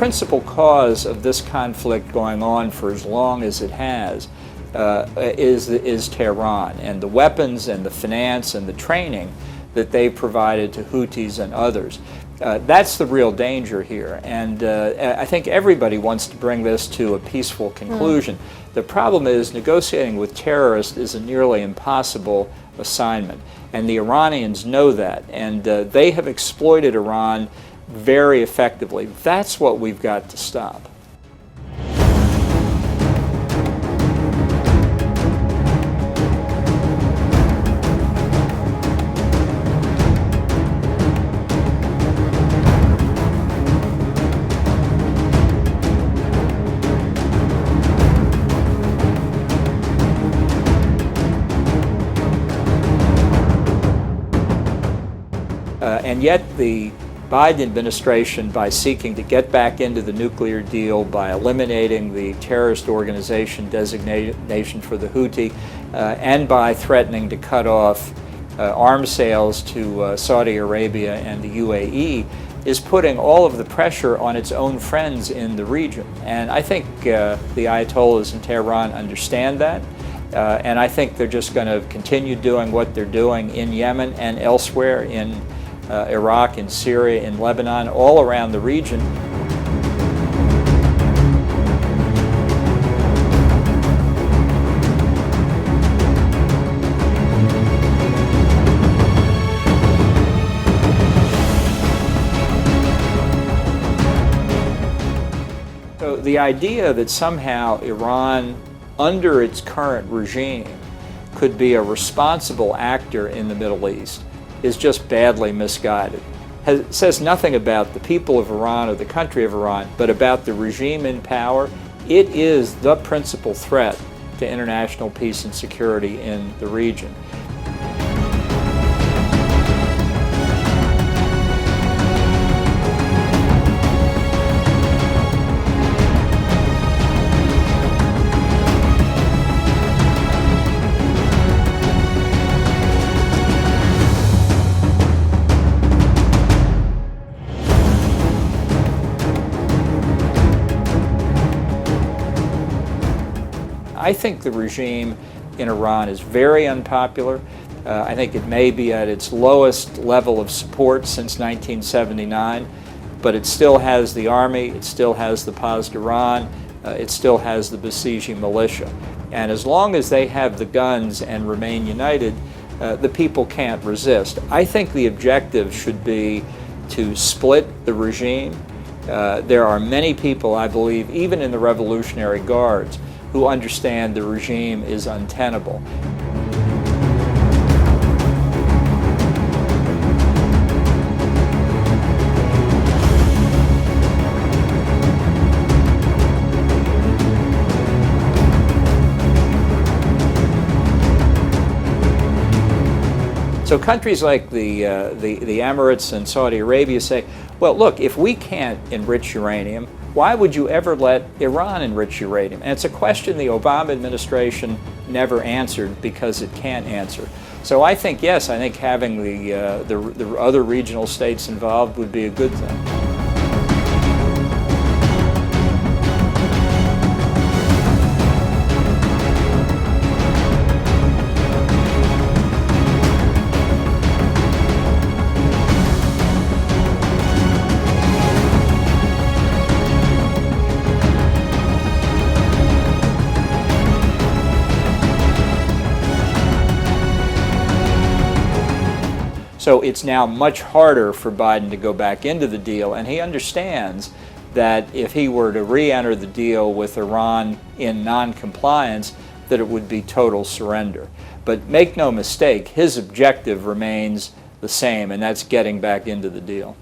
principal cause of this conflict going on for as long as it has is Tehran, and the weapons and the finance and the training that they've provided to Houthis and others. That's the real danger here, and I think everybody wants to bring this to a peaceful conclusion. The problem is negotiating with terrorists is a nearly impossible assignment, and the Iranians know that, and they have exploited Iran very effectively. That's what we've got to stop. And yet the Biden administration, by seeking to get back into the nuclear deal, by eliminating the terrorist organization designation for the Houthi, and by threatening to cut off arms sales to Saudi Arabia and the UAE, is putting all of the pressure on its own friends in the region. And I think the Ayatollahs in Tehran understand that. And I think they're just going to continue doing what they're doing in Yemen and elsewhere, in Iraq, in Syria, in Lebanon, all around the region. So the idea that somehow Iran, under its current regime, could be a responsible actor in the Middle East is just badly misguided. It says nothing about the people of Iran or the country of Iran, but about the regime in power. It is the principal threat to international peace and security in the region. I think the regime in Iran is very unpopular. I think it may be at its lowest level of support since 1979, but it still has the army, it still has the Pasdaran, it still has the besieging militia. And as long as they have the guns and remain united, the people can't resist. I think the objective should be to split the regime. There are many people, I believe, even in the Revolutionary Guards, who understand the regime is untenable. So countries like the Emirates and Saudi Arabia say, well, look, if we can't enrich uranium, why would you ever let Iran enrich uranium? And it's a question the Obama administration never answered because it can't answer. So I think, yes, I think having the other regional states involved would be a good thing. So it's now much harder for Biden to go back into the deal, and he understands that if he were to re-enter the deal with Iran in non-compliance, that it would be total surrender. But make no mistake, his objective remains the same, and that's getting back into the deal.